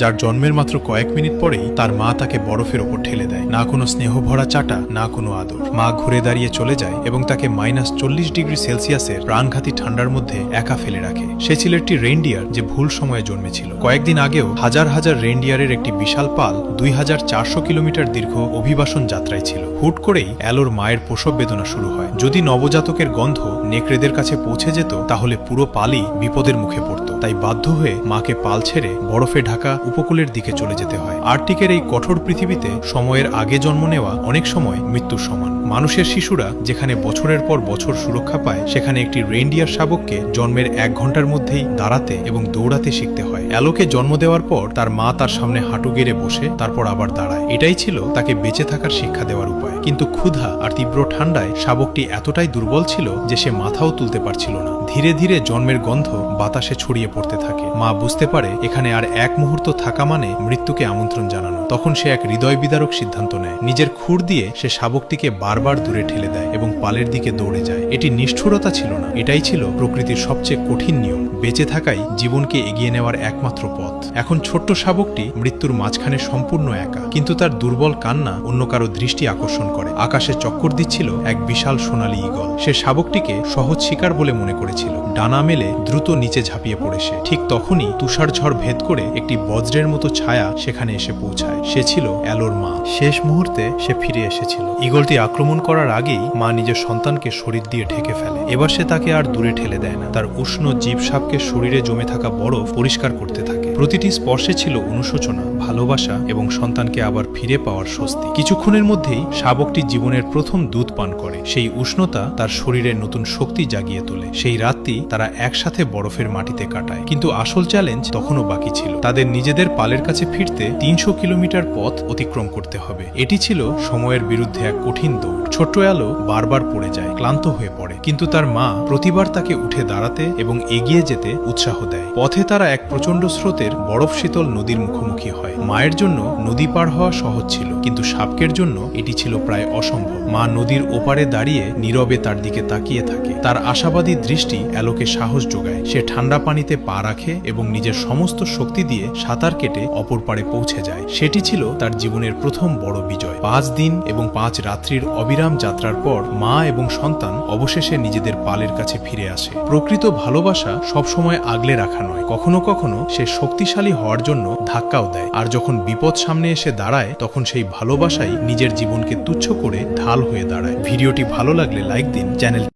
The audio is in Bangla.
যার জন্মের মাত্র কয়েক মিনিট পরেই তার মা তাকে বরফের ওপর ঠেলে দেয়। না কোনো স্নেহ ভরা চাটা, না কোনো আদর। মা ঘুরে দাঁড়িয়ে চলে যায় এবং তাকে -40°C প্রাণঘাতী ঠান্ডার মধ্যে একা ফেলে রাখে। সে ছিল একটি রেইনডিয়ার যে ভুল সময়ে জন্মেছিল। কয়েকদিন আগেও হাজার হাজার রেইনডিয়ারের একটি বিশাল পাল 2400 কিলোমিটার দীর্ঘ অভিবাসন যাত্রায় ছিল। হুট করেই অ্যালোর মায়ের প্রসব বেদনা শুরু হয়। যদি নবজাতকের গন্ধ নেকড়েদের কাছে পৌঁছে যেত তাহলে পুরো পালই বিপদের মুখে পড়ত। তাই বাধ্য হয়ে মাকে পাল ছেড়ে বরফে ঢাকা উপকূলের দিকে চলে যেতে হয়। আর্কটিকের এই কঠোর পৃথিবীতে সময়ের আগে জন্ম নেওয়া অনেক সময় মৃত্যুর সমান। মানুষের শিশুরা যেখানে বছরের পর বছর সুরক্ষা পায়, সেখানে একটি রেইনডিয়ার শাবককে জন্মের 1 ঘন্টার মধ্যেই দাঁড়াতে এবং দৌড়াতে শিখতে হয়। অ্যালোকে জন্ম দেওয়ার পর তার মা তার সামনে হাঁটু গেড়ে বসে তারপর আবার দাঁড়ায়। এটাই ছিল তাকে বেঁচে থাকার শিক্ষা দেওয়ার উপায়। কিন্তু ক্ষুধা আর তীব্র ঠান্ডায় শাবকটি এতটাই দুর্বল ছিল যে সে মাথাও তুলতে পারছিল না। ধীরে ধীরে জন্মের গন্ধ বাতাসে ছড়িয়ে পড়তে থাকে। মা বুঝতে পারে এখানে আর এক মুহূর্ত থাকা মানে মৃত্যুকে আমন্ত্রণ জানানো। তখন সে এক হৃদয় বিদারক সিদ্ধান্ত নেয়। নিজের খুর দিয়ে সে শাবকটিকে বারবার দূরে ঠেলে দেয় এবং পালের দিকে দৌড়ে যায়। এটি নিষ্ঠুরতা ছিল না, এটাই ছিল প্রকৃতির সবচেয়ে কঠিন নিয়ম। বেঁচে থাকাই জীবনকে এগিয়ে নেওয়ার একমাত্র পথ। এখন ছোট্ট শাবকটি মৃত্যুর মাঝখানে সম্পূর্ণ একা, কিন্তু তার দুর্বল কান্না অন্য কারো দৃষ্টি আকর্ষণ করে। আকাশে চক্কর দিচ্ছিল এক বিশাল সোনালী ঈগল। সে শাবকটিকে সহজ শিকার বলে মনে করেছিল। ডানা মেলে দ্রুত নিচে ঝাঁপিয়ে পড়ে সে। ঠিক তখনই তুষার ঝড় ভেদ করে একটি বজ্রের মতো ছায়া সেখানে এসে পৌঁছায়। সে ছিল অ্যালোর মা। শেষ মুহূর্তে সে ফিরে এসেছিল। ঈগলটি আক্রমণ করার আগেই মা নিজের সন্তানকে শরীর দিয়ে ঢেকে ফেলে। এবার সে তাকে আর দূরে ঠেলে দেয় না। তার উষ্ণ জীবসাপকে শরীরে জমে থাকা বরফ পরিষ্কার করতে থাকে। প্রতিটি স্পর্শে ছিল অনুশোচনা, ভালোবাসা এবং সন্তানকে আবার ফিরে পাওয়ার স্বস্তি। কিছুক্ষণের মধ্যেই শাবকটি জীবনের প্রথম দুধ পান করে। সেই উষ্ণতা তার শরীরে নতুন শক্তি জাগিয়ে তোলে। সেই রাতটি তারা একসাথে বরফের মাটিতে কাটায়। কিন্তু আসল চ্যালেঞ্জ তখনও বাকি ছিল। তাদের নিজেদের পালের কাছে ফিরতে 300 কিলোমিটার পথ অতিক্রম করতে হবে। এটি ছিল সময়ের বিরুদ্ধে এক কঠিন দৌড়। ছোট্ট অ্যালো বারবার পড়ে যায়, ক্লান্ত হয়ে পড়ে, কিন্তু তার মা প্রতিবার তাকে উঠে দাঁড়াতে এবং এগিয়ে যেতে উৎসাহ দেয়। পথে তারা এক প্রচণ্ড স্রোতের বরফ শীতল নদীর মুখোমুখি হয়। মায়ের জন্য নদী পার হওয়া সহজ ছিল, কিন্তু শাবকের জন্য এটি ছিল প্রায় অসম্ভব। মা নদীর ওপারে দাঁড়িয়ে নীরবে তার দিকে তাকিয়ে থাকে। তার আশাবাদী দৃষ্টি অ্যালোকে সাহস যোগায়। সে ঠান্ডা পানিতে পা রাখে এবং নিজের সমস্ত শক্তি দিয়ে সাঁতার কেটে অপর পারে পৌঁছে যায়। সেটি ছিল তার জীবনের প্রথম বড় বিজয়। 5 দিন এবং 5 রাত্রির অবিরাম যাত্রার পর মা এবং সন্তান অবশেষে নিজেদের পালের কাছে ফিরে আসে। প্রকৃত ভালোবাসা সবসময় আগলে রাখা নয়, কখনো কখনো সে শক্তিশালী হওয়ার জন্য ধাক্কাও দেয়। আর যখন বিপদ সামনে এসে দাঁড়ায় তখন সেই ভালোবাসাই নিজের জীবনকে তুচ্ছ করে ঢাল হয়ে দাঁড়ায়। ভিডিওটি ভালো লাগলে লাইক দিন, চ্যানেলটি